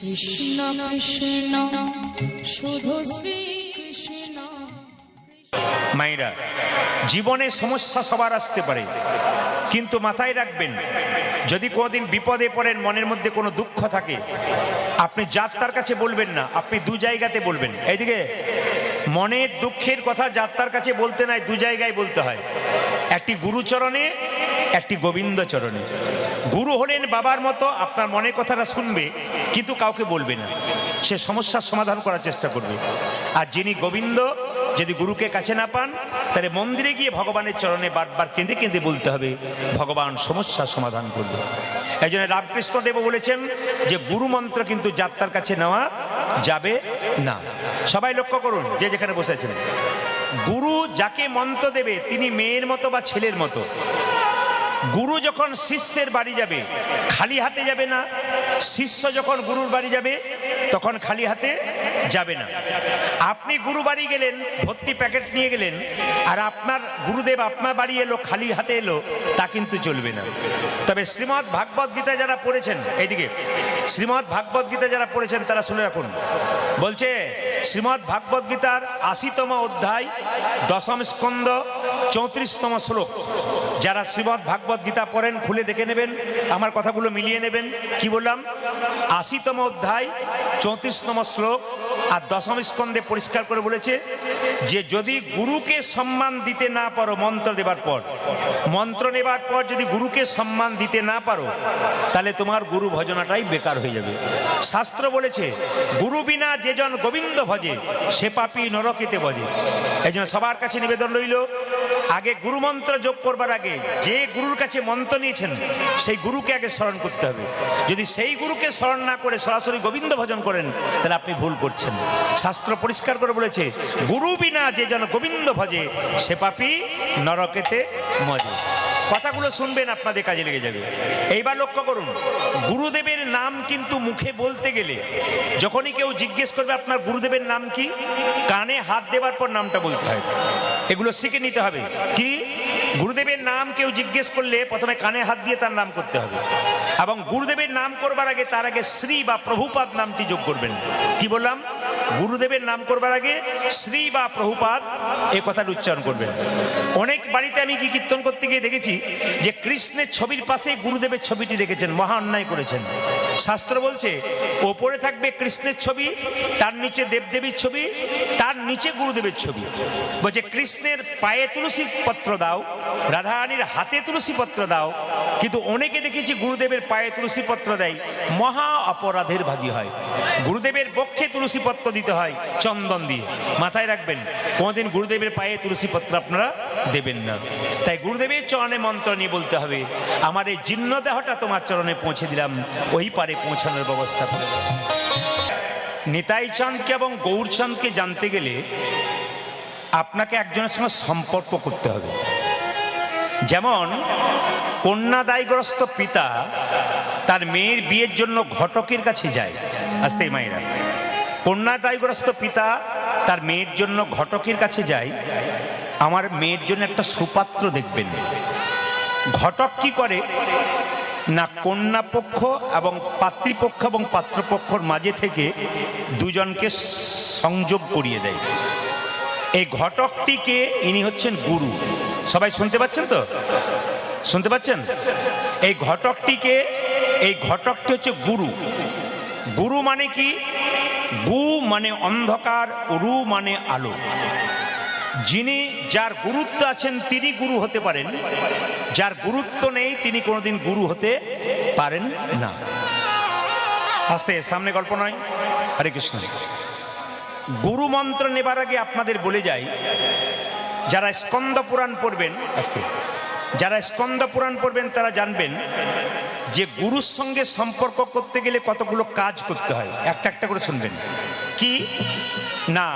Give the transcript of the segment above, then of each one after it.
কৃষ্ণ কৃষ্ণ শুধু শ্রী কৃষ্ণ। মায়েরা, জীবনে সমস্যা সবার আসতে পারে, কিন্তু মাথায় রাখবেন, যদি কোনোদিন বিপদে পড়েন, মনের মধ্যে কোনো দুঃখ থাকে, আপনি যাত্রার কাছে বলবেন না, আপনি দু জায়গাতে বলবেন। এইদিকে মনের দুঃখের কথা যাত্রার কাছে বলতে নাই, দু জায়গায় বলতে হয়। একটি গুরুচরণে, একটি গোবিন্দ চরণে। গুরু হলেন বাবার মতো, আপনার মনের কথাটা শুনবে কিন্তু কাউকে বলবে না, সে সমস্যার সমাধান করার চেষ্টা করবে। আর যিনি গোবিন্দ, যদি গুরুকে কাছে না পান, তাহলে মন্দিরে গিয়ে ভগবানের চরণে বারবার কেঁদে কেঁদে বলতে হবে, ভগবান সমস্যার সমাধান করবে। এই জন্য রামকৃষ্ণদেব বলেছেন যে গুরু মন্ত্র কিন্তু যাত্রার কাছে নেওয়া যাবে না। সবাই লক্ষ্য করুন, যে যেখানে বসেছেন, গুরু যাকে মন্ত্র দেবে তিনি মেয়ের মতো বা ছেলের মতো। গুরু যখন শিষ্যের বাড়ি যাবে খালি হাতে যাবে না, শিষ্য যখন গুরুর বাড়ি যাবে তখন খালি হাতে যাবে না। আপনি গুরু বাড়ি গেলেন, ভর্তি প্যাকেট নিয়ে গেলেন, আর আপনার গুরুদেব আপনার বাড়ি এলো খালি হাতে এলো, তা কিন্তু চলবে না। তবে শ্রীমদ্ ভাগবত গীতা যারা পড়েছেন, এইদিকে শ্রীমদ্ ভাগবত গীতা যারা পড়েছেন তারা শুনে রাখুন। বলছে শ্রীমদ্ ভাগবত গীতার ৮০তম অধ্যায়, ১০ম স্কন্ধ, ৩৪তম শ্লোক। যারা শ্রীমদ্ ভাগবত গীতা পড়েন খুলে দেখে নেবেন, আমার কথাগুলো মিলিয়ে নেবেন। কি বললাম? ৮০তম অধ্যায়, ৩৪তম শ্লোক আর ১০ম স্কন্ধে পরিষ্কার করে বলেছে যে যদি গুরুকে সম্মান দিতে না পারো, মন্ত্র দেবার পর, মন্ত্র নেবার পর যদি গুরুকে সম্মান দিতে না পারো, তাহলে তোমার গুরু ভজনাটাই বেকার হয়ে যাবে। শাস্ত্র বলেছে গুরু বিনা যে জন গোবিন্দ ভজে, সে পাপী নরকেতে ভজে। এই জন্য সবার কাছে নিবেদন রইল, আগে গুরু মন্ত্র যোগ করবার আগে যে গুরুর কাছে মন্ত্র নিয়েছেন সেই গুরুকে আগে স্মরণ করতে হবে। যদি সেই গুরুকে স্মরণ না করে সরাসরি গোবিন্দ ভজন করেন, তাহলে আপনি ভুল করছেন। শাস্ত্র পরিষ্কার করে বলেছে গুরু বিনা যে জন গোবিন্দ ভজে, সে পাপী নরকেতে মজে। কথাগুলো শুনবেন, আপনাদের কাজে লেগে যাবে। এইবার লক্ষ্য করুন, গুরুদেবের নাম কিন্তু মুখে বলতে গেলে, যখনই কেউ জিজ্ঞেস করবে আপনার গুরুদেবের নাম কি, কানে হাত দেবার পর নামটা বলতে হয়। এগুলো শিখে নিতে হবে। কি? গুরুদেবের নাম কেউ জিজ্ঞেস করলে প্রথমে কানে হাত দিয়ে তার নাম করতে হবে, এবং গুরুদেবের নাম করবার আগে তার আগে শ্রী বা প্রভুপাদ নামটি যোগ করবেন। কি বললাম? গুরুদেবের নাম করবার আগে শ্রী বা প্রভুপাদ এ কথাটা উচ্চারণ করবেন। অনেক বাড়িতে আমি কি কীর্তন করতে গিয়ে দেখেছি যে কৃষ্ণের ছবির পাশে গুরুদেবের ছবিটি রেখেছেন, মহা অন্যায় করেছেন। শাস্ত্র বলছে ওপরে থাকবে কৃষ্ণের ছবি, তার নিচে দেবদেবীর ছবি, তার নিচে গুরুদেবের ছবি। বলছে কৃষ্ণের পায়ে তুলসী পত্র দাও, রাধারানীর হাতে তুলসী পত্র দাও, কিন্তু অনেকে দেখেছি গুরুদেবের পায়ে তুলসী পত্র দেয়, মহা অপরাধের ভাগী হয়। গুরুদেবের বক্ষে তুলসী পত্র দিতে হয় চন্দন দিয়ে। মাথায় রাখবেন, কোনোদিন গুরুদেবের পায়ে তুলসী পত্র আপনারা দেবেন না। তাই গুরুদেবের চরণে মন্ত্র নিয়ে বলতে হবে, আমার এই জীর্ণ দেহটা তোমার চরণে পৌঁছে দিলাম, ওই পারে পৌঁছানোর ব্যবস্থা করে। নিতাই চাঁদকে এবং গৌরচাঁদকে জানতে গেলে আপনাকে একজনের সঙ্গে সম্পর্ক করতে হবে। যেমন কন্যাদায়গ্রস্ত পিতা তার মেয়ের বিয়ের জন্য ঘটকের কাছে যায়। আসতে মায়েরা, কন্যাদায়গ্রস্ত পিতা তার মেয়ের জন্য ঘটকের কাছে যায়, আমার মেয়ের জন্য একটা সুপাত্র দেখবেন। ঘটক কি করে না, কন্যা পক্ষ এবং পাত্রীপক্ষ এবং পাত্রপক্ষর মাঝে থেকে দুজনকে সংযোগ করিয়ে দেয়। এই ঘটকটিকে, ইনি হচ্ছেন গুরু। সবাই শুনতে পাচ্ছেন তো? শুনতে পাচ্ছেন? এই ঘটকটি হচ্ছে গুরু। গুরু মানে কি? গু মানে অন্ধকার, রু মানে আলো। যিনি, যার গুরুত্ব আছেন তিনি গুরু হতে পারেন, যার গুরুত্ব নেই তিনি কোনোদিন গুরু হতে পারেন না। আস্তে সামনে গল্প নয়। হরে কৃষ্ণ। গুরু মন্ত্র নেবার আগে আপনাদের বলে যাই, যারা স্কন্দ পুরাণ পড়বেন, আস্তে যারা স্কন্দ পুরাণ পড়বেন তারা জানবেন যে গুরুর সঙ্গে সম্পর্ক করতে গেলে কতগুলো কাজ করতে হয়। একটা একটা করে শুনবেন। কি না,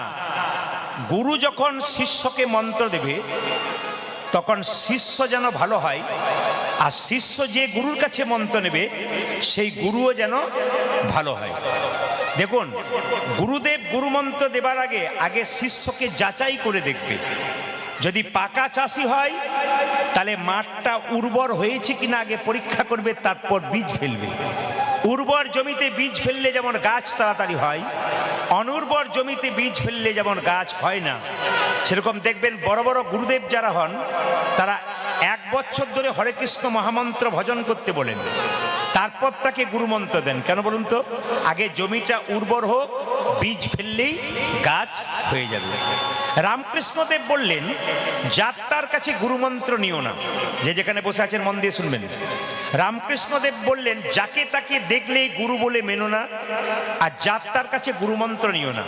গুরু যখন শিষ্যকে মন্ত্র দেবে তখন শিষ্য যেন ভালো হয়, আর শিষ্য যে গুরুর কাছে মন্ত্র নেবে সেই গুরুও যেন ভালো হয়। দেখুন, গুরুদেব গুরুমন্ত্র দেবার আগে শিষ্যকে যাচাই করে দেখবে। যদি পাকা চাষি হয় তাহলে মাঠটা উর্বর হয়েছে কিনা আগে পরীক্ষা করবে, তারপর বীজ ফেলবে। উর্বর জমিতে বীজ ফেললে যেমন গাছ তাড়াতাড়ি হয়, অনুর্বর জমিতে বীজ ফেললে যেমন গাছ হয় না, সেরকম দেখবেন বড় বড় গুরুদেব যারা হন তারা 1 বছর ধরে হরে কৃষ্ণ মহামন্ত্র ভজন করতে বলেন, তারপর তাকে গুরুমন্ত্র দেন। কেন বলুন তো? আগে জমিটা উর্বর হোক, বীজ ফেললেই গাছ হয়ে যাবে। রামকৃষ্ণদেব বললেন, যাত্রার কাছে গুরুমন্ত্র নিও না। যে যেখানে বসে আছেন মন দিয়ে শুনবেন। রামকৃষ্ণদেব বললেন, যাকে তাকে দেখলেই গুরু বলে মেনো না, আর যাত্রার কাছে গুরুমন্ত্র নিও না।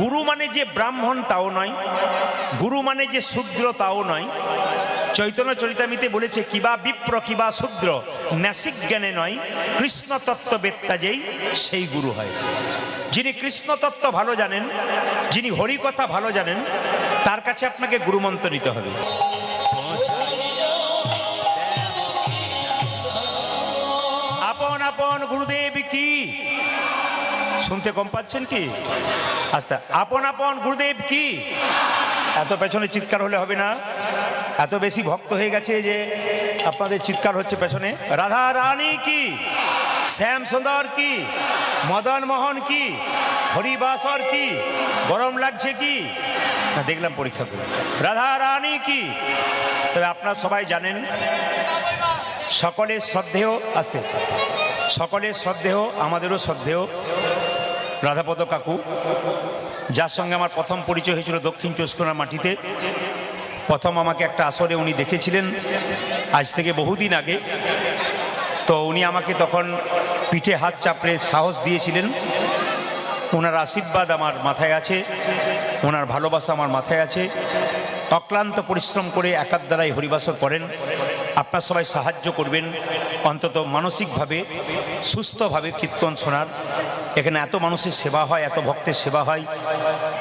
গুরু মানে যে ব্রাহ্মণ তাও নয়, গুরু মানে যে শূদ্র তাও নয়। চৈতন্য চরিতামিতে বলেছে, কিবা বিপ্র কিবা শূদ্র, ন্যাসিক জ্ঞানে নয়, কৃষ্ণ তত্ত্ববেত্তা যেই সেই গুরু হয়। যিনি কৃষ্ণ তত্ত্ব ভালো জানেন, যিনি হরিকথা ভালো জানেন, তার কাছে আপনাকে গুরুমন্ত্র নিতে হবে। আপন আপন গুরুদেব কি, শুনতে কম পাচ্ছেন কি? আস্তে, আপন আপন গুরুদেব কি। এত পেছনে চিৎকার হলে হবে না, এত বেশি ভক্ত হয়ে গেছে যে আপনাদের চিৎকার হচ্ছে পেছনে। রাধা রানী কি, শ্যাম সুন্দর কি, মদন মোহন কি, হরিবাসর কি, গরম লাগছে কি? না, দেখলাম পরীক্ষা করে। রাধা রানী কি? তবে আপনারা সবাই জানেন, সকলের শ্রদ্ধেয়, আস্তে সকলের শ্রদ্ধেয়, আমাদেরও শ্রদ্ধেয় রাধাপদ কাকু, যার সঙ্গে আমার প্রথম পরিচয় হয়েছিল দক্ষিণ চৌস্কোনার মাটিতে। প্রথম আমাকে একটা আসরে উনি দেখেছিলেন, আজ থেকে বহুদিন আগে। তো উনি আমাকে তখন পিঠে হাত চাপড়ে সাহস দিয়েছিলেন। ওনার আশীর্বাদ আমার মাথায় আছে, ওনার ভালোবাসা আমার মাথায় আছে। অক্লান্ত পরিশ্রম করে একার দ্বারাই হরিবাসর করেন। আপনার সবাই সাহায্য করবেন, অন্তত মানসিকভাবে সুস্থভাবে কীর্তন শোনার। এখানে এত মানুষের সেবা হয়, এত ভক্তের সেবা হয়,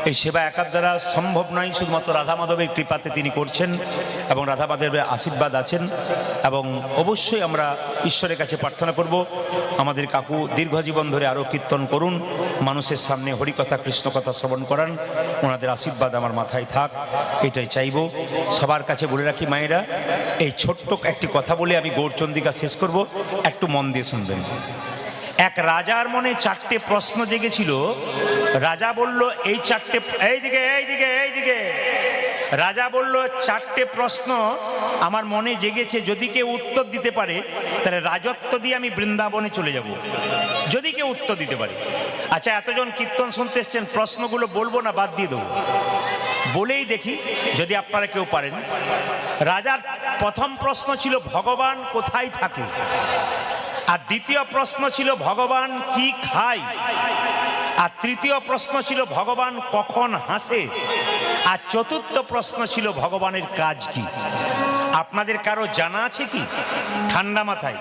এই সেবা একার দ্বারা সম্ভব নয়। শুধুমাত্র রাধা মাধবের কৃপাতে তিনি করছেন এবং রাধা মাধবের আশীর্বাদ আছেন। এবং অবশ্যই আমরা ঈশ্বরের কাছে প্রার্থনা করব, আমাদের কাকু দীর্ঘ জীবন ধরে আরও কীর্তন করুন, মানুষের সামনে হরিকথা কৃষ্ণকথা শ্রবণ করান। ওনাদের আশীর্বাদ আমার মাথায় থাক, এটাই চাইব। সবার কাছে বলে রাখি মায়েরা, এই ছোট্ট একটি কথা বলে আমি গৌরচন্দ্রিকা শেষ করব, একটু মন দিয়ে শুনবেন। এক রাজার মনে 4টে প্রশ্ন জেগেছিল। রাজা বলল, এই 4টে, এইদিকে এইদিকে এইদিকে। রাজা বলল, 4টে প্রশ্ন আমার মনে জেগেছে, যদি কেউ উত্তর দিতে পারে তাহলে রাজত্ব দিয়ে আমি বৃন্দাবনে চলে যাব, যদি কেউ উত্তর দিতে পারে। আচ্ছা, এতজন কীর্তন শুনতে এসছেন, প্রশ্নগুলো বলবো না বাদ দিয়ে দেবো? বলেই দেখি যদি আপনারা কেউ পারেন। রাজার প্রথম প্রশ্ন ছিল, ভগবান কোথায় থাকে? আর দ্বিতীয় প্রশ্ন ছিল, ভগবান কি খায়? আর তৃতীয় প্রশ্ন ছিল, ভগবান কখন হাসে? আর চতুর্থ প্রশ্ন ছিল, ভগবানের কাজ কি? আপনাদের কারো জানা আছে কি? ঠান্ডা মাথায়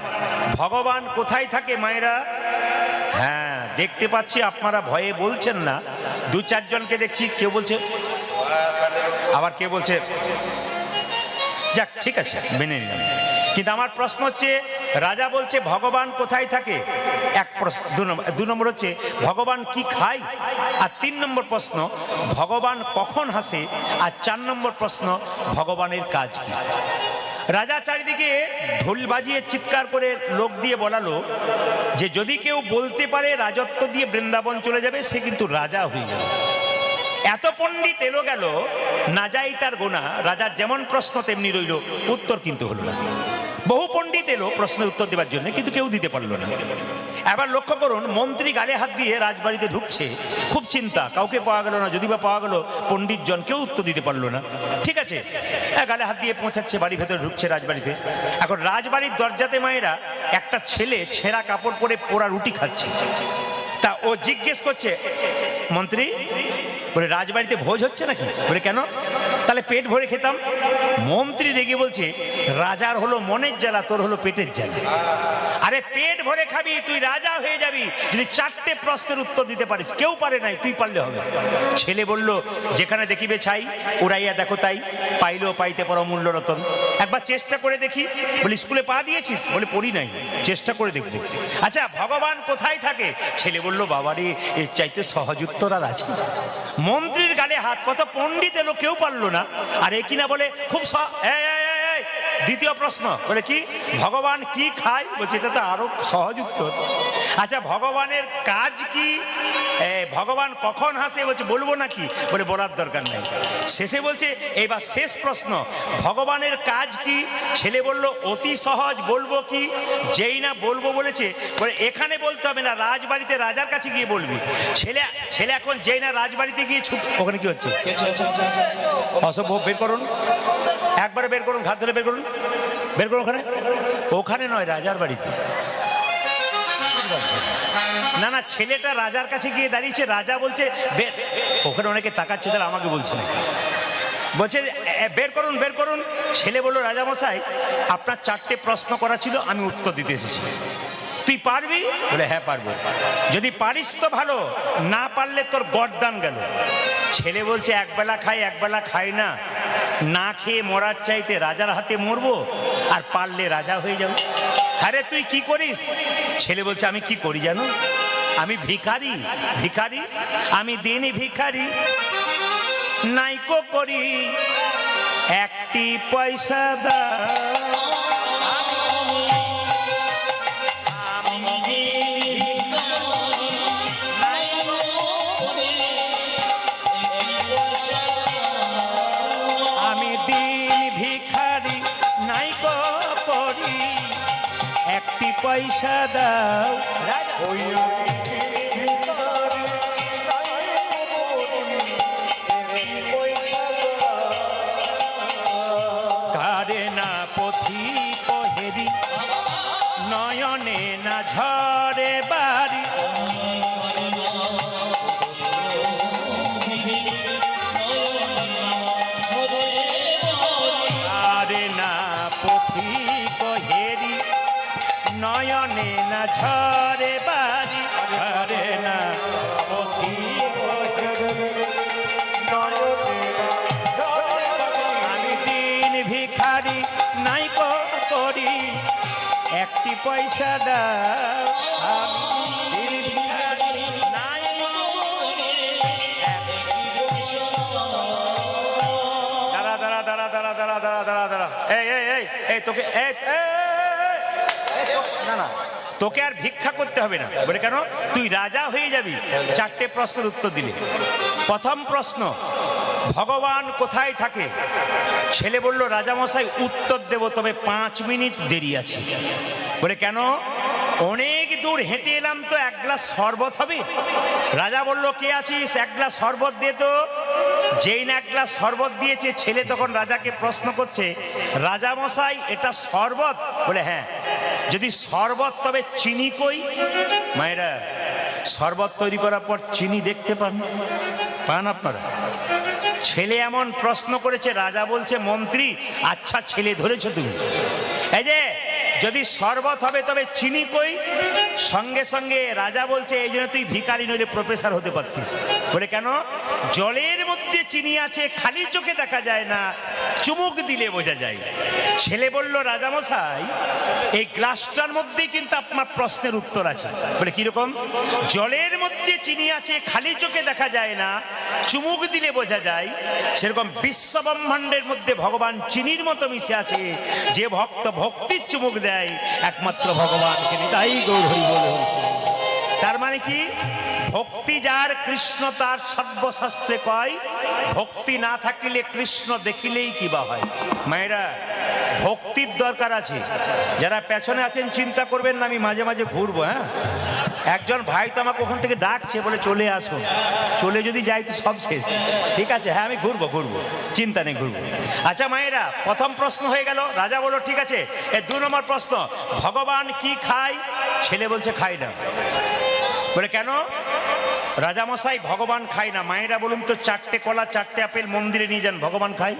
ভগবান কোথায় থাকে মায়েরা? হ্যাঁ, দেখতে পাচ্ছি আপনারা ভয়ে বলছেন না। 2-4 জনকে দেখছি, কেউ বলছে, আবার কেউ বলছে। যাক, ঠিক আছে, মেনে নিলাম। কিন্তু আমার প্রশ্ন হচ্ছে, রাজা বলছে ভগবান কোথায় থাকে, এক প্রশ্ন। 2 নম্বর হচ্ছে ভগবান কি খায়, আর 3 নম্বর প্রশ্ন ভগবান কখন হাসে, আর 4 নম্বর প্রশ্ন ভগবানের কাজ কি। রাজা চারিদিকে ঢোল বাজিয়ে চিৎকার করে লোক দিয়ে বলালো যে যদি কেউ বলতে পারে রাজত্ব দিয়ে বৃন্দাবন চলে যাবে, সে কিন্তু রাজা হয়ে যাবে। এত পণ্ডিত এলো গেল, না যাই তার গোনা। রাজার যেমন প্রশ্ন তেমনি রইল, উত্তর কিন্তু হলো না। বহু পণ্ডিত এলো প্রশ্নের উত্তর দেওয়ার জন্য, কিন্তু কেউ দিতে পারলো না। এবার লক্ষ্য করুন, মন্ত্রী গালে হাত দিয়ে রাজবাড়িতে ঢুকছে, খুব চিন্তা, কাউকে পাওয়া গেল না। যদি বা পাওয়া গেল, পণ্ডিত জন কেউ উত্তর দিতে পারলো না। ঠিক আছে, গালে হাত দিয়ে পৌঁছাচ্ছে, বাড়ির ভেতরে ঢুকছে রাজবাড়িতে। এখন রাজবাড়ির দরজাতে মায়েরা একটা ছেলে ছেঁড়া কাপড় পরে পোড়া রুটি খাচ্ছে। তা ও জিজ্ঞেস করছে, মন্ত্রী, বলে রাজবাড়িতে ভোজ হচ্ছে নাকি? বলে কেন? তাহলে পেট ভরে খেতাম। মন্ত্রী রেগে বলছে, রাজার হলো মনের জ্বালা, তোর হলো পেটের জ্বালা। আরে পেট ভরে খাবি, তুই রাজা হয়ে যাবি যদি 4টে প্রশ্নের উত্তর দিতে পারিস। কেউ পারে নাই, তুই পারলে হবে। ছেলে বলল, যেখানে দেখিবে ছাই, উড়াইয়া দেখো তাই, পাইলেও পাইতে পারো মূল্য রতন। একবার চেষ্টা করে দেখি। বলি স্কুলে পা দিয়েছিস? বলে পড়ি নাই, চেষ্টা করে দেখবো। আচ্ছা, ভগবান কোথায় থাকে? ছেলে বলল, বাবারে, এর চাইতে সহজ উত্তর আর আছে? মন্ত্রীর গালে হাত। কত পণ্ডিত এলো, কেউ পারলো না। আর এ কিনা বলে খুব দ্বিতীয় প্রশ্ন বলে কি ভগবান কি খায়? বলছে এটা তো আরো সহজ উত্তর। আচ্ছা ভগবানের কাজ কি? ভগবান কখন হাসে? বলছে বলবো নাকি? বলে বলার দরকার নেই। শেষে বলছে এবার শেষ প্রশ্ন, ভগবানের কাজ কি? ছেলে বলল অতি সহজ, বলবো কি? যেই না বলবো বলেছে, বলে এখানে বলতে হবে না, রাজবাড়িতে রাজার কাছে গিয়ে বলবি। ছেলে ছেলে এখন যেই না রাজবাড়িতে গিয়ে ছুট, ওখানে কি হচ্ছে? অসভ্য, বের করুন, একবারে বের করুন, ঘাত ধরে বের করুন, বের করুন। ওখানে ওখানে নয়, রাজার বাড়িতে। না না, ছেলেটা রাজার কাছে গিয়ে দাঁড়িয়েছে, রাজা বলছে বের। ওখানে অনেকে তাকাচ্ছে, তারা আমাকে বলছে না, বলছে বের করুন বের করুন। ছেলে বলল রাজামশাই আপনার 4টে প্রশ্ন করা ছিল, আমি উত্তর দিতে এসেছি, তুই পারবি? বলে হ্যাঁ পারবো। যদি পারিস তো ভালো, না পারলে তোর গর্দান গেল। ছেলে বলছে একবেলা খাই একবেলা খাই না, না খেয়ে মরার চাইতে রাজার হাতে মরবো, আর পারলে রাজা হয়ে যাবো। আরে তুই কি করিস? ছেলে বলছে আমি কি করি জানো? আমি ভিখারি, ভিখারি, আমি দিনই ভিখারি, নাইকো করি একটি পয়সা দাও। আমি দিন ভিখারি, নাইকো করি একটি পয়সা দাও। কারে না পথিক হেরি, নয়নে না ঝরে বাড়ি, কারে না পথিক হেরি, নয়নে না ঝরে বাড়ি, কারে না পথিক আমি দিন ভিখারি, নাইকো করি একটি পয়সা দাও। আমি দিন ভিখারি, নাইকো করি দাঁড়া দাঁড়া দাঁড়া দাঁড়া দাঁড়া দাঁড়া দাঁড়া দাঁড়া, এই এই এই এই তোকে না না, তোকে আর ভিক্ষা করতে হবে না। বলে কেন? তুই রাজা হয়ে যাবি 4টে প্রশ্নের উত্তর দিলে। প্রথম প্রশ্ন, ভগবান কোথায় থাকে? ছেলে বলল রাজামশাই উত্তর দেব, তবে 5 মিনিট দেরি আছে। বলে কেন? অনেক দূর হেঁটে এলাম তো, 1 গ্লাস শরবত হবে? রাজা বলল কে আছিস, 1 গ্লাস শরবত দে তো। যেই না 1 গ্লাস শরবত দিয়েছে, ছেলে তখন রাজাকে প্রশ্ন করছে রাজামশাই এটা শরবত? বলে হ্যাঁ। যদি শরবত তবে চিনি কই? মায়েরা, শরবত তৈরি করার পর চিনি দেখতে পান? পান আপনারা? ছেলে এমন প্রশ্ন করেছে, রাজা বলছে মন্ত্রী আচ্ছা ছেলে ধরেছো তুমি, এই যে যদি শরবত হবে তবে চিনি কই? সঙ্গে সঙ্গে রাজা বলছে এই জন্য তুই ভিখারি নইলে প্রফেসর হতে পারতিস। বলে কেন? জলের মধ্যে চিনি আছে, খালি চোখে দেখা যায় না, চুমুক দিলে বোঝা যায়। ছেলে বলল রাজামশাই এই গ্লাসটার মধ্যে কিন্তু আপনার প্রশ্নের উত্তর আছে। বলে কিরকম? জলের মধ্যে চিনি আছে, খালি চোখে দেখা যায় না, চুমুক দিলে বোঝা যায়, সেরকম বিশ্ব ব্রহ্মাণ্ডের মধ্যে ভগবান চিনির মতো মিশে আছে। যে ভক্ত ভক্তির চুমুক দেয় একমাত্র ভগবানকে, তাই গৌর হরি বলে। তার মানে কি? ভক্তি যার কৃষ্ণ তার সর্বশাস্ত্রে কয়, ভক্তি না থাকিলে কৃষ্ণ দেখিলেই কিবা হয়। মায়েরা, ভক্তির দরকার আছে। যারা পেছনে আছেন চিন্তা করবেন না, আমি মাঝে মাঝে ঘুরবো। হ্যাঁ, একজন ভাই তো আমাকে ওখান থেকে ডাকছে, বলে চলে আসো। চলে যদি যাই তো সব শেষ। ঠিক আছে, হ্যাঁ আমি ঘুরবো ঘুরবো, চিন্তা নেই ঘুরবো। আচ্ছা মায়েরা, প্রথম প্রশ্ন হয়ে গেল। রাজা বলল ঠিক আছে। 2 নম্বর প্রশ্ন, ভগবান কি খায়? ছেলে বলছে খাই না। বলে কেন? রাজামশাই ভগবান খায় না। মায়েরা বলুন তো, 4টে কলা 4টে আপেল মন্দিরে নিয়ে যান, ভগবান খায়?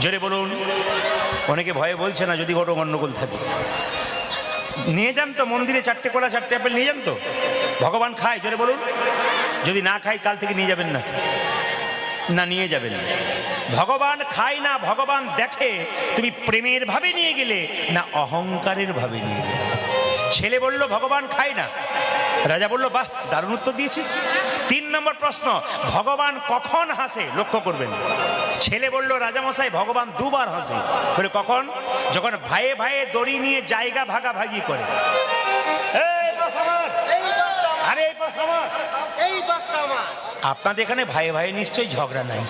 জোরে বলুন। অনেকে ভয়ে বলছে না, যদি গন্ডগোল থাকে। নিয়ে যান তো মন্দিরে, 4টে কলা 4টে আপেল নিয়ে যান তো, ভগবান খায়? জোরে বলুন। যদি না খাই কাল থেকে নিয়ে যাবেন না, না নিয়ে যাবেন না। ভগবান খায় না, ভগবান দেখে তুমি প্রেমের ভাবে নিয়ে গেলে না অহংকারের ভাবে নিয়ে গেলে। ছেলে বলল ভগবান খায় না। রাজা বলল বাহ, দারুণ উত্তর দিয়েছিস। 3 নম্বর প্রশ্ন, ভগবান কখন হাসে? লক্ষ্য করবেন, ছেলে বলল রাজামশাই ভগবান দুবার হাসে। বলে কখন? যখন ভাইয়ে ভাইয়ে দড়ি নিয়ে জায়গা ভাগাভাগি করে। আরে এই পাশ আমার, এই বাসটা আমার। আপনাদের এখানে ভাইয়ে ভাইয়ে নিশ্চয়ই ঝগড়া নাই।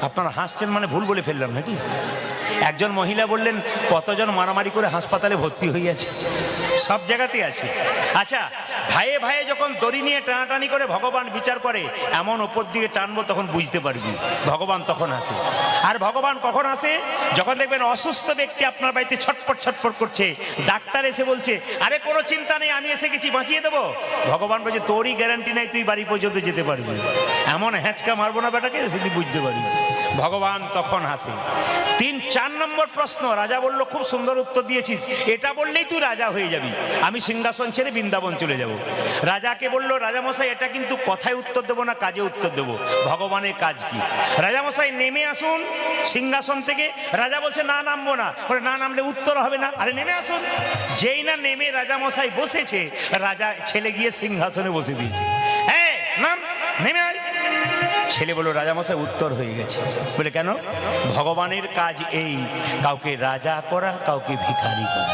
আপনারা হাসছেন মানে ভুল বলে ফেললাম নাকি? একজন মহিলা বললেন কতজন মারামারি করে হাসপাতালে ভর্তি হয়ে আছে, সব জায়গাতেই আছে। আচ্ছা, ভাইয়ে ভাইয়ে যখন দড়ি নিয়ে টানাটানি করে ভগবান বিচার করে, এমন ওপর দিকে টানবো তখন বুঝতে পারবি ভগবান তখন আসে। আর ভগবান কখন আসে? যখন দেখবেন অসুস্থ ব্যক্তি আপনার বাড়িতে ছটফট ছটফট করছে, ডাক্তার এসে বলছে আরে কোনো চিন্তা নেই আমি এসে গেছি, বাঁচিয়ে দেবো। ভগবান বলছে তোরই গ্যারান্টি নেই তুই বাড়ি পর্যন্ত যেতে পারবি, এমন হ্যাঁচকা মারবো না বেটাকে, সেটি বুঝতে পারবি। ভগবান তখন হাসে। 3-4 নম্বর প্রশ্ন রাজা বলল খুব সুন্দর উত্তর দিয়েছিস, এটা বললেই তুই রাজা হয়ে যাবি, আমি সিংহাসন ছেড়ে বৃন্দাবন চলে যাব। রাজাকে বলল রাজামশাই এটা কিন্তু কথায় উত্তর দেবো না কাজে উত্তর দেবো, ভগবানের কাজ কি? রাজামশাই নেমে আসুন সিংহাসন থেকে। রাজা বলছে না নামবো না। বলে না নামলে উত্তর হবে না। আরে নেমে আসুন। যেই না নেমে রাজামশাই বসেছে, রাজা ছেলে গিয়ে সিংহাসনে বসে দিয়েছে। হ্যাঁ নাম, নেমে আয়। ছেলে বলল রাজামশাই উত্তর হয়ে গেছে। বলে কেন? ভগবানের কাজ এই, কাউকে রাজা করা, কাউকে ভিখারি করা।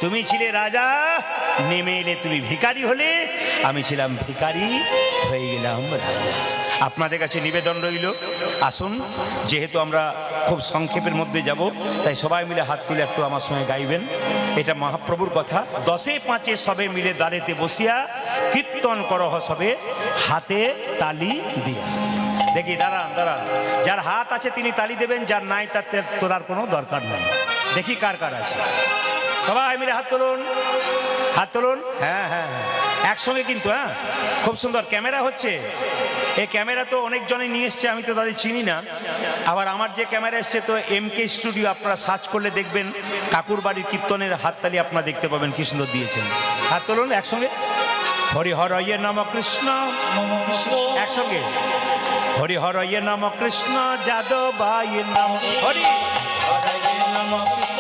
তুমি ছিলে রাজা, নেমে এলে তুমি ভিখারি হলে, আমি ছিলাম ভিখারি, হয়ে গেলাম রাজা। আপনাদের কাছে নিবেদন রইল, আসুন, যেহেতু আমরা খুব সংক্ষেপের মধ্যে যাব, তাই সবাই মিলে হাত তুলে একটু আমার সঙ্গে গাইবেন। এটা মহাপ্রভুর কথা। 10-5 সবে মিলে দাঁড়েতে বসিয়া, কীর্তন করহ সবে হাতে তালি দিয়া। দেখি দাঁড়ান দাঁড়ান, যার হাত আছে তিনি তালি দেবেন, যার নাই তার তোলার কোনো দরকার নেই। দেখি কার কার আছে, সবাই মিলে হাত তুলুন, হাত তুলুন। হ্যাঁ হ্যাঁ হ্যাঁ, একসঙ্গে কিন্তু। হ্যাঁ, খুব সুন্দর ক্যামেরা হচ্ছে। এই ক্যামেরা তো অনেকজনে নিয়ে এসছে, আমি তো তাদের চিনি না। আবার আমার যে ক্যামেরা এসছে তো MK স্টুডিও, আপনারা সার্চ করলে দেখবেন কাকুর বাড়ির কীর্তনের হাততালি আপনারা দেখতে পাবেন, কি সুন্দর দিয়েছেন। হাত তুলুন একসঙ্গে। হরি হরয়ে নম কৃষ্ণ, একসঙ্গে। হরি হরয়ে নম কৃষ্ণ যাদবায় নম, হরি হরয়ে নম কৃষ্ণ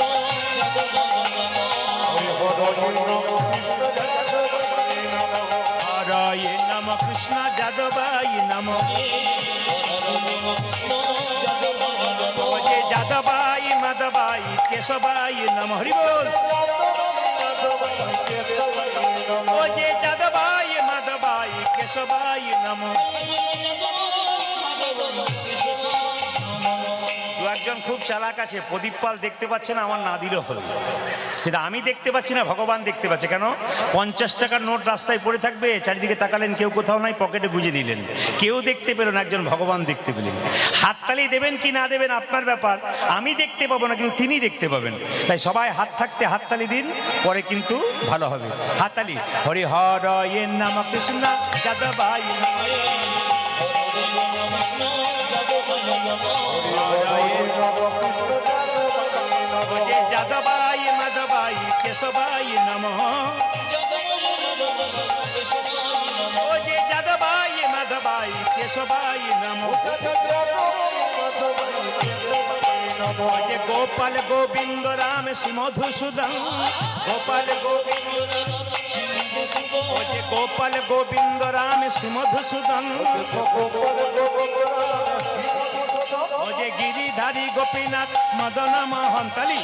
হরয়ে নম কৃষ্ণ যাদবায় নম, যে যাদবায় মাধবায় কেশবায় নম। হরি বল। ও যে যাদবায় মাধবায় কেশবায় নম। একজন খুব চালাক আছে, প্রদীপ পাল দেখতে পাচ্ছে না, আমার না দিলেও হলো, কিন্তু আমি দেখতে পাচ্ছি না, ভগবান দেখতে পাচ্ছে। কেন? 50 টাকার নোট রাস্তায় পড়ে থাকবে, চারিদিকে তাকালেন কেউ কোথাও নাই, পকেটে গুঁজে নিলেন, কেউ দেখতে পেল না, একজন ভগবান দেখতে পেলেন। হাততালি দেবেন কি না দেবেন আপনার ব্যাপার, আমি দেখতে পাবো না, কিন্তু তিনি দেখতে পাবেন। তাই সবাই হাত থাকতে হাততালি দিন, পরে কিন্তু ভালো হবে। হাততালি। হরি হরয়ে নম কৃষ্ণ যাদবায় নম, যাদবায় মাধবায় কেশবায় নম, ও যে যাদবায় মাধবায় কেশবায় নম। ও যে গোপাল গোবিন্দ রাম শ্রী মধুসূদন, গোপাল গোবিন্দ, ও যে গোপাল গোবিন্দ রাম শ্রী মধুসূদন, ও যে গিরিধারী গোপীনাথ মদন মোহন। তালি।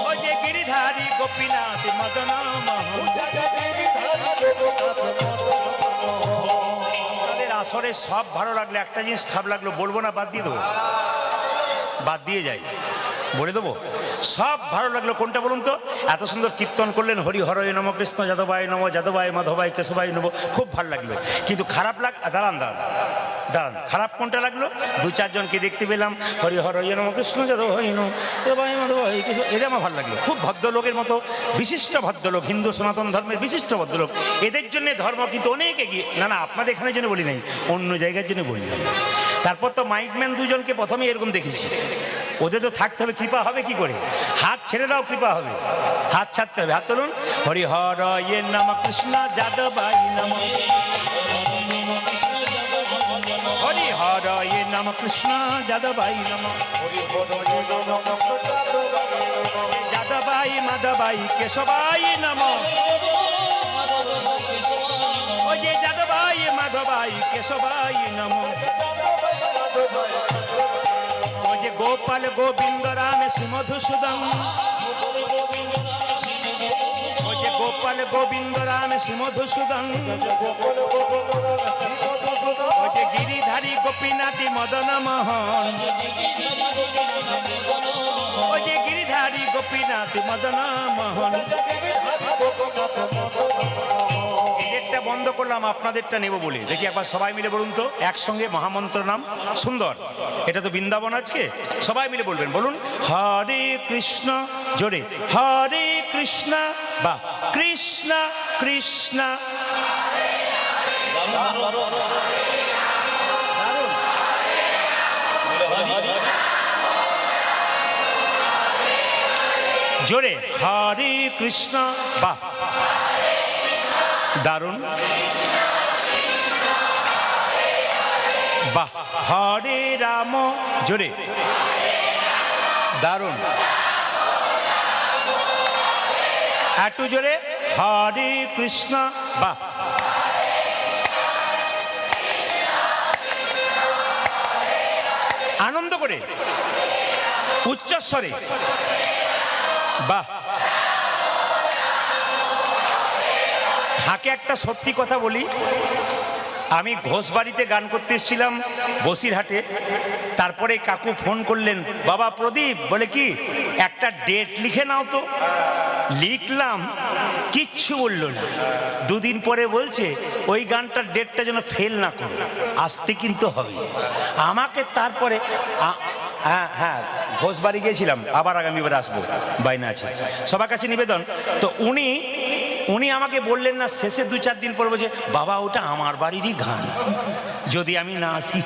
ও যে গিরিধারী গোপীনাথ মদন মোহন। তাদের আসরে সব ভালো লাগলো, একটা জিনিস খারাপ লাগলো, বলবো না, বাদ দিয়ে দেবো, বাদ দিয়ে যাই, বলে দেবো। সব ভালো লাগলো, কোনটা বলুন তো? এত সুন্দর কীর্তন করলেন, হরি হরয়ে নম কৃষ্ণ যাদবায় নম, যাদবায় মাধবায় কেশবায় নম, খুব ভালো লাগলো। কিন্তু খারাপ দাঁড়ান দাঁড়ান দাঁড়ান, খারাপ কোনটা লাগলো? 2-4 জনকে দেখতে পেলাম, হরি হরয়ে নম কৃষ্ণ যাদবায় নম, যাদবায় মাধবায় কেশব, এটা আমার ভালো লাগলো। খুব ভদ্রলোকের মতো, বিশিষ্ট ভদ্রলোক, হিন্দু সনাতন ধর্মের বিশিষ্ট ভদ্রলোক, এদের জন্য ধর্ম কিন্তু অনেক এগিয়ে। না না, আপনাদের এখানের জন্য বলি নাই, অন্য জায়গার জন্য বললাম। তারপর তো মাইকম্যান 2 জনকে প্রথমে এরকম দেখেছি, ওদের তো থাকতে হবে, কৃপা হবে কি করে? হাত ছেড়ে দাও, কৃপা হবে, হাত ছাড়তে হবে। হাত তুলুন। হরি হরয়ে নম কৃষ্ণ যাদবায় নম, হরি হরয়ে নম কৃষ্ণ যাদবায় নম, যাদবায় মাধবায় কেশবায় নম, ও যে যাদবায় মাধবায় কেশবাই নমো। ও যে গোপাল গোবিন্দ রাম শ্রী মধুসূদন, ও যে গোপাল গোবিন্দ রাম শ্রী মধুসূদন, ও যে গিরিধারী গোপীনাথী মদন মোহন, ও যে গিরিধারী গোপীনাথী মদন মোহন। এদেরটা বন্ধ করলাম, আপনাদেরটা নেব বলে। দেখি একবার সবাই মিলে বলুন তো একসঙ্গে মহামন্ত্র নাম সুন্দর। এটা তো বৃন্দাবন আজকে, সবাই মিলে বলবেন। বলুন হরে কৃষ্ণ, জোরে হরে কৃষ্ণ, বা কৃষ্ণ কৃষ্ণ। জোরে হরে কৃষ্ণ, বা দারুণ, বাহ হরে রাম, জোরে দারুণ, একটু জোরে হরে কৃষ্ণ, বাহ। আনন্দ করে উচ্চস্বরে, বাহ। তাকে একটা সত্যি কথা বলি, আমি ঘোষবাড়িতে গান করতে এসেছিলাম বসিরহাটে। তারপরে কাকু ফোন করলেন, বাবা প্রদীপ, বলে কি একটা ডেট লিখে নাও তো। লিখলাম, কিচ্ছু বললো না। দুদিন পরে বলছে ওই গানটার ডেটটা যেন ফেল না করো, আসতে কিন্তু হবে আমাকে। তারপরে হ্যাঁ হ্যাঁ ঘোষবাড়ি গিয়েছিলাম, আবার আগামীবার আসবো, বাইনা আছে। সবার কাছে নিবেদন। তো উনি আমাকে বললেন না, শেষে 2-4 দিন পর বলছে, বাবা ওটা আমার বাড়িরই গান, যদি আমি না আসি।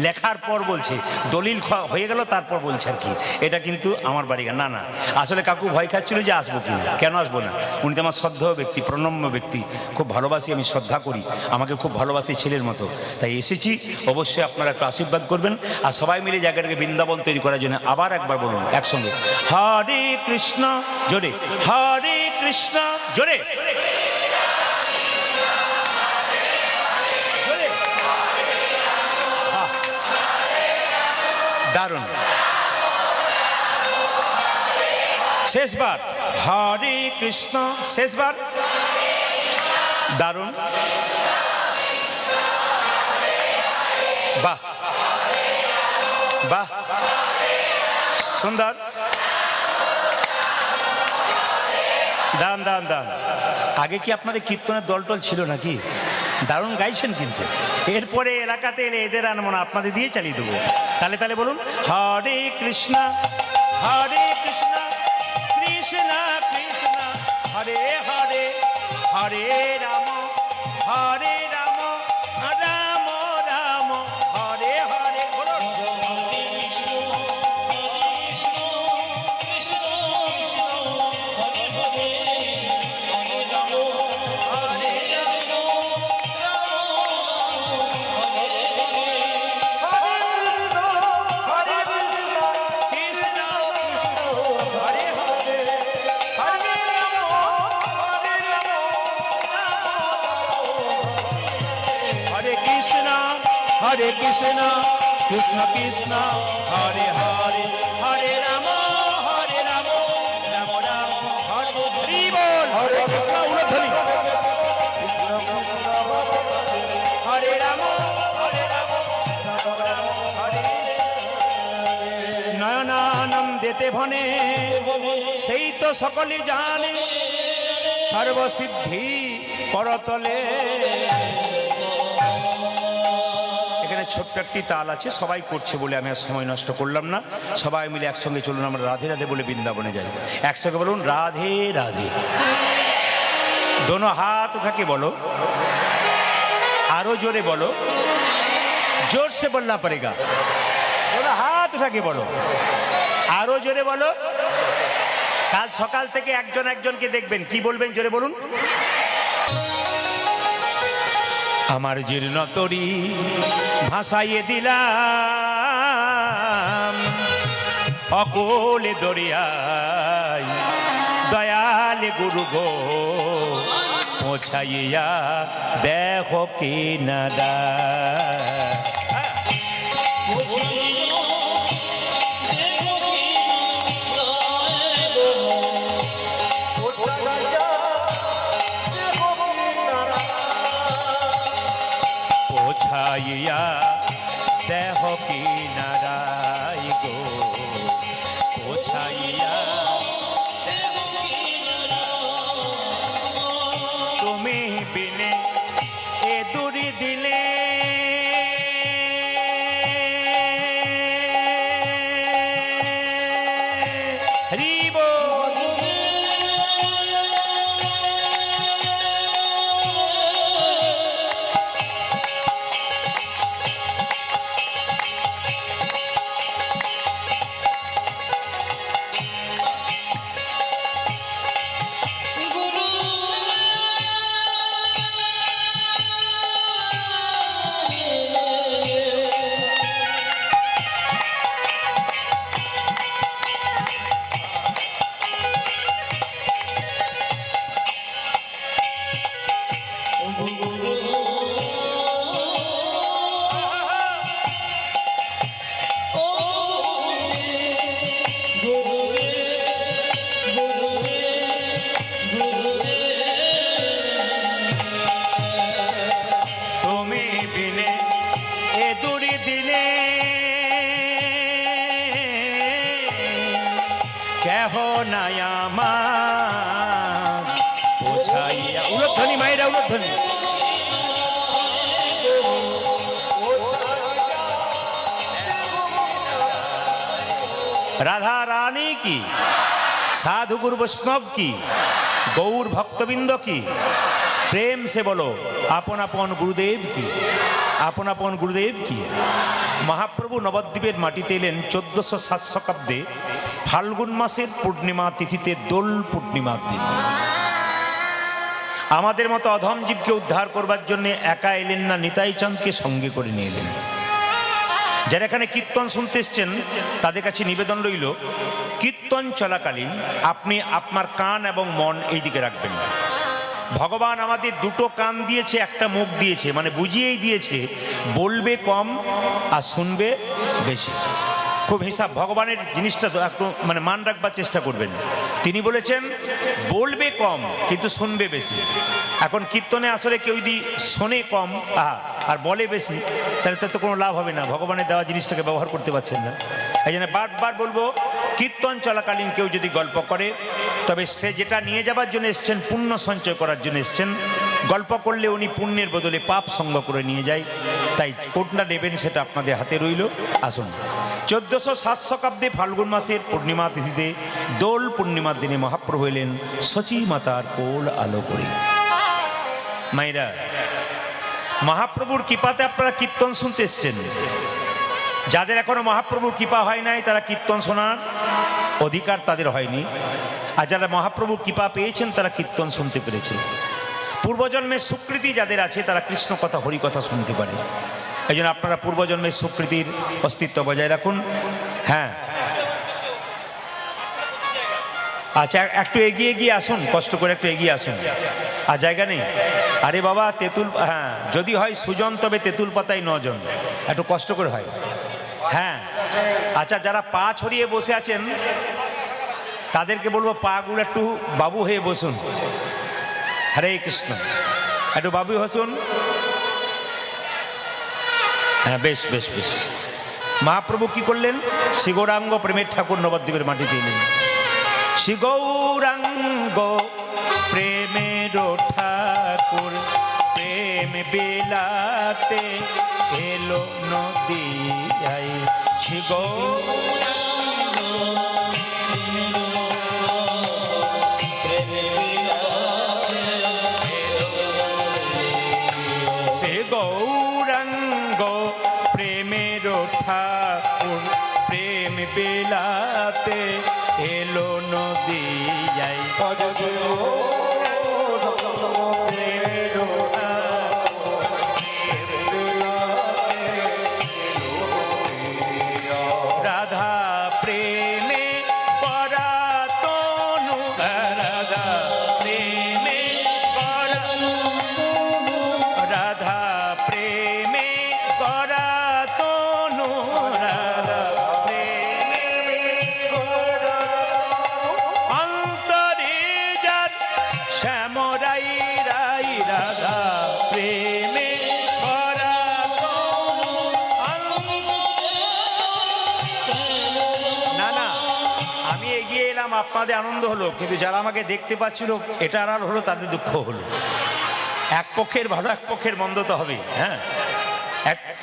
লেখার পর বলছে, দলিল হয়ে গেল, তারপর বলছে আর কি এটা কিন্তু আমার বাড়ি গান। না না, আসলে কাকু ভয় খাচ্ছিল যে আসবো কি, কেন আসবো না। উনি তো আমার শ্রদ্ধেয় ব্যক্তি, প্রণম্য ব্যক্তি, খুব ভালোবাসি, আমি শ্রদ্ধা করি, আমাকে খুব ভালোবাসি ছেলের মতো। তাই এসেছি, অবশ্যই আপনারা একটু আশীর্বাদ করবেন। আর সবাই মিলে জায়গাটাকে বৃন্দাবন তৈরি করার জন্য আবার একবার বলুন একসঙ্গে হরে কৃষ্ণ, জোরে হরে কৃষ্ণ, জোরে দারুণ। শেষবার হরে কৃষ্ণ, শেষবার দারুণ, বাহ বাহ সুন্দর, দান দান দান। আগে কি আপনাদের কীর্তনের দল টল ছিল নাকি? দারুণ গাইছেন কিন্তু। এরপরে এলাকাতে এলে এদের আনবো না, আপনাদের দিয়ে চালিয়ে দেবো। তাহলে বলুন হরে কৃষ্ণ, হরে কৃষ্ণ, কৃষ্ণ কৃষ্ণ, হরে হরে, হরে রাম, হরে রাম, রাম রাম, হরে হরে। বলুন হরে কৃষ্ণ, কৃষ্ণ কৃষ্ণ, হরে হরে, হরে রাম, রাম রাম, হরে হরি বল। হরে কৃষ্ণ উলধ্বনি, হরে রাম, রাম রাম, হরে। নয়নানন্দেতে ভনে, সেই তো সকলে জানে, সর্বসিদ্ধি করতলে। ছোট্ট একটি তাল আছে, সবাই করছে বলে আমি আর সময় নষ্ট করলাম না। সবাই মিলে একসঙ্গে চলুন, আমরা রাধে রাধে বলে বৃন্দাবনে যাই। একসঙ্গে বলুন রাধে রাধে। দোনো হাত থাকে বলো, আরো জোরে বলো, জোর সে বলনা পড়েগা। দোনো হাত থাকে বলো, আরো জোরে বলো। কাল সকাল থেকে একজন একজনকে দেখবেন, কি বলবেন জোরে বলুন। আমার জীর্ণ তরি ভাসাইয়ে দিলাম অকলে দরিয়ায়, দয়ালে গুরু গো ও পৌঁছাইয়া দেখো কিনারা। পৌঁছাইয়া দেখো কিনারাই গো, পৌঁছাইয়া তুমি বিনে এ দূরি দিলে হরিব। কেহ নাই আমার পৌঁছাইয়া। উলধ্বনি মায়েরা, উলধ্বনি। রাধা রানী কি, साधु गुरु वैष्णव की, गौर भक्तबिंद की, प्रेम से बोलो आपन आपन गुरुदेव की, आपन आपन गुरुदेव की। महाप्रभु नवद्वीपेर माटीते एलेन 1407 शताब्दे फाल्गुन मासेर पूर्णिमा तिथिते दोल पूर्णिमार दिन। आमादेर मतो अधम जीवके उद्धार करबार जन्य एका एलेन ना, निताई चाँदके संगे करे निये एलेन। যারা এখানে কীর্তন শুনতে এসছেন তাদের কাছে নিবেদন রইল, কীর্তন চলাকালীন আপনি আপনার কান এবং মন এই দিকে রাখবেন। ভগবান আমাদের দুটো কান দিয়েছে, একটা মুখ দিয়েছে, মানে বুঝিয়েই দিয়েছে বলবে কম আর শুনবে বেশি। খুব হিসাব ভগবানের জিনিসটা একটু মানে মান রাখবার চেষ্টা করবেন। তিনি বলেছেন বলবে কম কিন্তু শুনবে বেশি। এখন কীর্তনে আসলে কেউ যদি শোনে কম আর বলে বেশি, তাহলে তো কোনো লাভ হবে না, ভগবানের দেওয়া জিনিসটাকে ব্যবহার করতে পারছেন না। এই জন্য বারবার বলবো, কীর্তন চলাকালীন কেউ যদি গল্প করে তবে সে যেটা নিয়ে যাবার জন্য এসছেন, পুণ্য সঞ্চয় করার জন্য এসছেন, গল্প করলে উনি পুণ্যের বদলে পাপ সঙ্গ করে নিয়ে যায়। তাই কোনটা নেবেন সেটা আপনাদের হাতে রইল। আসুন, 1407 শতাব্দে ফাল্গুন মাসের পূর্ণিমা তিথিতে দোল পূর্ণিমার দিনে মহাপ্রভু এলেন সচী মাতার কোল আলো করে। মায়েরা, মহাপ্রভুর কৃপাতে আপনারা কীর্তন শুনতে এসছেন। যাদের এখনো মহাপ্রভুর কৃপা হয় নাই তারা কীর্তন শোনার অধিকার তাদের হয়নি, আর যারা মহাপ্রভুর কৃপা পেয়েছেন তারা কীর্তন শুনতে পেরেছেন। পূর্বজন্মের সুকৃতি যাদের আছে তারা কৃষ্ণ কথা হরি কথা শুনতে পারে। এই জন্য আপনারা পূর্বজন্মের সুকৃতির অস্তিত্ব বজায় রাখুন। হ্যাঁ, আচ্ছা একটু এগিয়ে গিয়ে আসুন, কষ্ট করে একটু এগিয়ে আসুন। আর জায়গা নেই? আরে বাবা তেঁতুল, হ্যাঁ যদি হয় সুজন তবে তেঁতুল পাতায় 9 জন, একটু কষ্ট করে হয়। হ্যাঁ আচ্ছা, যারা পা ছড়িয়ে বসে আছেন তাদেরকে বলবো পাগুলো একটু বাবু হয়ে বসুন। হরে কৃষ্ণ, একটু বাবু হসুন। হ্যাঁ বেশ বেশ বেশ। মহাপ্রভু কি করলেন? শ্রী গৌরাঙ্গ প্রেমের ঠাকুর নবদ্বীপের মাটিতে এলেন। শ্রী গৌরাঙ্গ প্রেমের ঠাকুর প্রেম বিলাতে এলো নদিয়ায়। শ্রী গৌরাঙ্গ শ্রী গৌরাঙ্গ প্রেমের ঠাকুর প্রেম বিলাতে এলো নদিয়ায়। রাধা প্রেমে পরাতনু, রাধা প্রেমে পরাতনু, আপনাদের আনন্দ হলো, কিন্তু যারা আমাকে দেখতে পাচ্ছিল এটা আর হলো, তাদের দুঃখ হলো। এক পক্ষের ভালো, এক পক্ষের মন্দ তো হবে। হ্যাঁ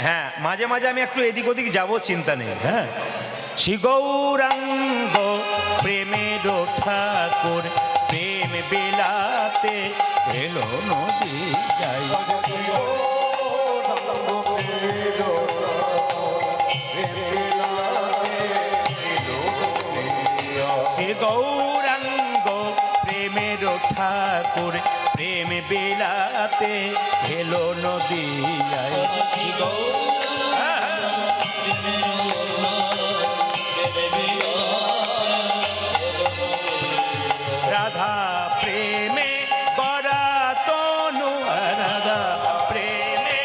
হ্যাঁ, মাঝে মাঝে আমি একটু এদিক ওদিক যাবো, চিন্তা নেই। হ্যাঁ, শ্রী গৌরাঙ্গ প্রেমের ঠাকুর প্রেম বিলাতে এলো নদী যাই। শ্রী গৌরাঙ্গ প্রেমের ঠাকুর প্রেম বিলাতে এলো নদী যাই। শ্রী রাধা প্রেমে গড়া তনু, রাধা প্রেমে,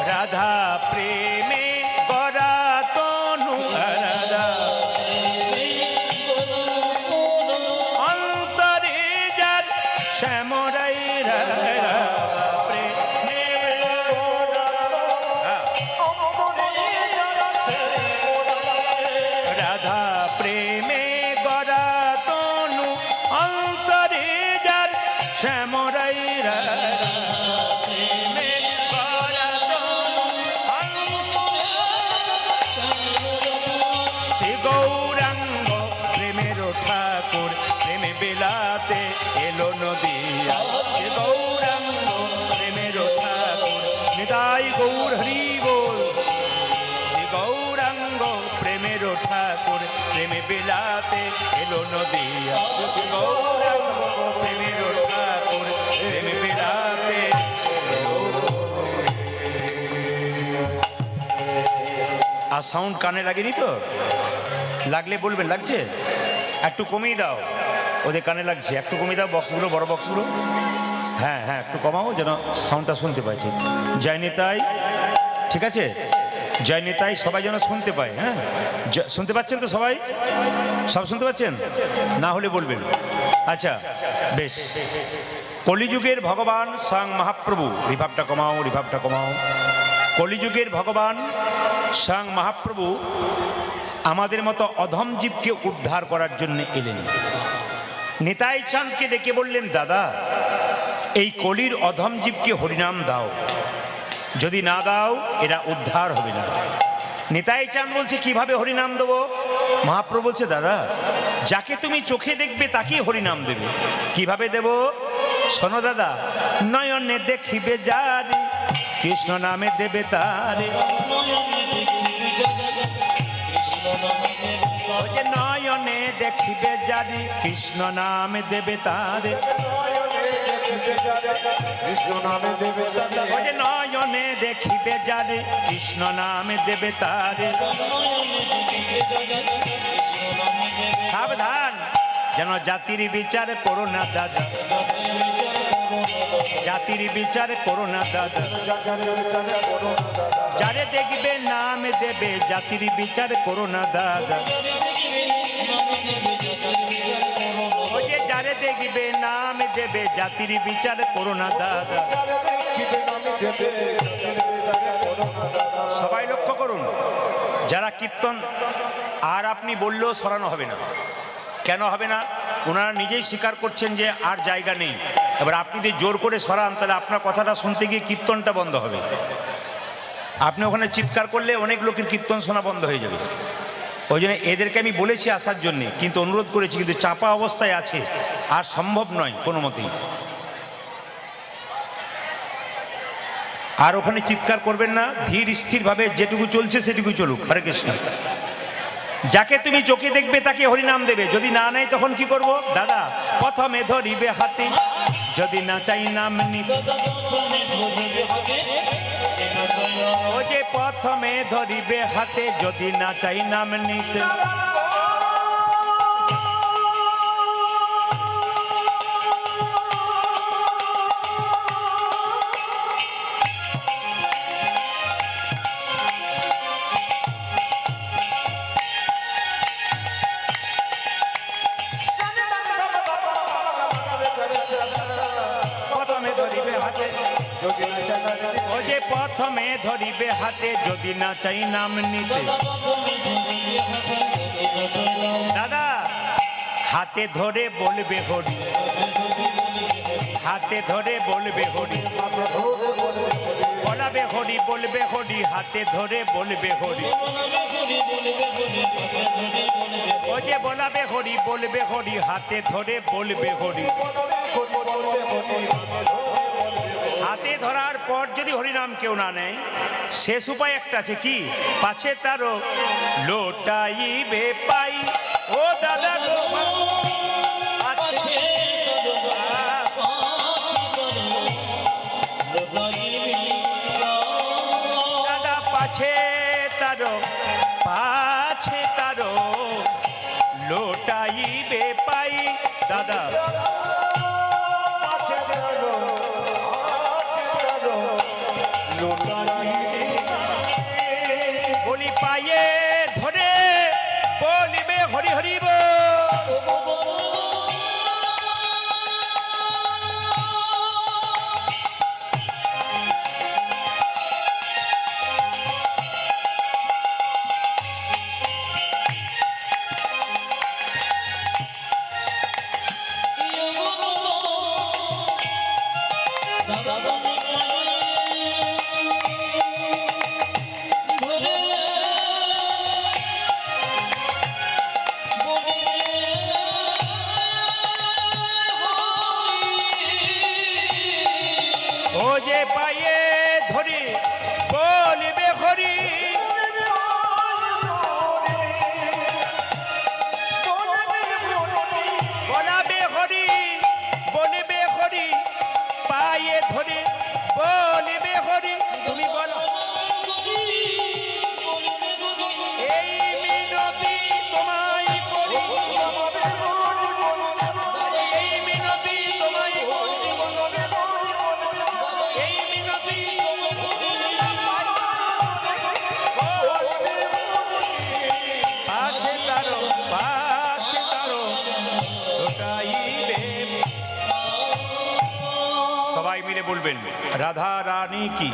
রাধা প্রেমে গড়া তনু, রাধা অন্তরে যার শ্যামরাই, রাধা প্রেমে, রাধা প্রেমে গড়া তনু, অন্তরে যার শ্যামরাই, রাধা প্রেমে গড়া তনু, শ্রী গৌরাঙ্গ প্রেমের ঠাকুর প্রেমে বিলাতে এলো নদিয়া। শ্রী গৌরাঙ্গ প্রেমের ঠাকুর নিতাই গৌর হরি বল। শ্রী গৌরাঙ্গ প্রেমের ঠাকুর প্রেমে বিলাতে এলো নদিয়া। শ্রী গৌরাঙ্গ প্রেমের ঠাকুর প্রেমে বিলাতে। আর সাউন্ড কানে লাগেনি তো? লাগলে বলবেন লাগছে, একটু কমিয়ে দাও, ওদের কানে লাগছে, একটু কমিয়ে দাও বক্সগুলো, বড় বক্সগুলো। হ্যাঁ হ্যাঁ, একটু কমাও যেন সাউন্ডটা শুনতে পাই। ঠিক, জয় নিতাই, ঠিক আছে, জয় নিতাই, সবাই যেন শুনতে পায়। হ্যাঁ, শুনতে পাচ্ছেন তো সবাই? সব শুনতে পাচ্ছেন? না হলে বলবেন। আচ্ছা বেশ। কলিযুগের ভগবান স্বয়ং মহাপ্রভু, রিভাবটা কমাও, রিভাবটা কমাও। কলিযুগের ভগবান স্বয়ং মহাপ্রভু আমাদের মতো অধম জীবকে উদ্ধার করার জন্য এলেন। নিতাই চাঁদকে ডেকে বললেন, দাদা এই কলির অধম জীবকে হরিনাম দাও, যদি না দাও এরা উদ্ধার হবে না। নিতাই চাঁদ বলছে, কিভাবে হরিনাম দেবো? মহাপ্রভু বলছে, দাদা যাকে তুমি চোখে দেখবে তাকেই হরিনাম দেবে। কিভাবে দেব? শোনো দাদা, নয়নে দেখিবে যারে কৃষ্ণ নামে দেবে তারে। নয়নে দেখিবে যারে কৃষ্ণ নামে দেবে তারে। নয়নে দেখিবে যারে কৃষ্ণ নামে দেবে তারে। সাবধান যেন জাতির বিচার করো না দাদা, জাতির বিচার করো না দাদা। যারে দেখবে নাম দেবে জাতির বিচার করো না দাদা। যারে দেখবে নাম দেবে জাতির বিচার করো না দাদা। সবাই লক্ষ্য করুন, যারা কীর্তন, আর আপনি বললেও সরানো হবে না। কেন হবে না? ওনারা নিজেই স্বীকার করছেন যে আর জায়গা নেই। এবার আপনি যদি জোর করে সরান তাহলে আপনার কথাটা শুনতে গিয়ে কীর্তনটা বন্ধ হবে। আপনি ওখানে চিৎকার করলে অনেক লোকের কীর্তন শোনা বন্ধ হয়ে যাবে। ওই জন্য এদেরকে আমি বলেছি আসার জন্যে, কিন্তু অনুরোধ করেছি, কিন্তু চাপা অবস্থায় আছে, আর সম্ভব নয় কোনো মতেই। আর ওখানে চিৎকার করবেন না, ধীর স্থিরভাবে যেটুকু চলছে সেটুকু চলুক। হরে কৃষ্ণ। যাকে তুমি চোখে দেখবে তাকে হরিনাম দেবে, যদি না নেয় তখন কি করব? দাদা প্রথমে ধরিবে হাতে, যদি না চাই নাম নিতে। ও যে প্রথমে ধরিবে হাতে, যদি না চাই নাম নিতে। প্রথমে ধরিবে হাতে, যদি না চাই নাম নিতে। দাদা হাতে ধরে বলবে হরি, হাতে ধরে বলবে হরি, বলাবে হরি, বলবে হরি, হাতে ধরে বলবে হরি। ও যে বলাবে হরি, বলবে হরি, হাতে ধরে বলবে হরি। হাতে ধরার পর যদি হরিনাম কেউ না নেয়, শেষ উপায় একটা আছে, কি? পাছে তারও লোটাইবে পাই। ও দাদা গো, আছে দাদা পাছে তারও, পাছে তারও লোটাইবে পাই। দাদা বলি পায়ে ধরে বলিবে হরি হরি বল। ও যে পায়ে ধরি বলিবে হরি, বলাবে হরি, বলিবে হরি, পায়ে ধরে বলিবে হরি। তুমি বলো এই মিনতি তোমায় করি, এই মিনতি তোমায় করি, এই মিনতি পাছে তারো, পাছে তারো লোটাইবে। সবাই মিলে বলবেন রাধা রানী কি।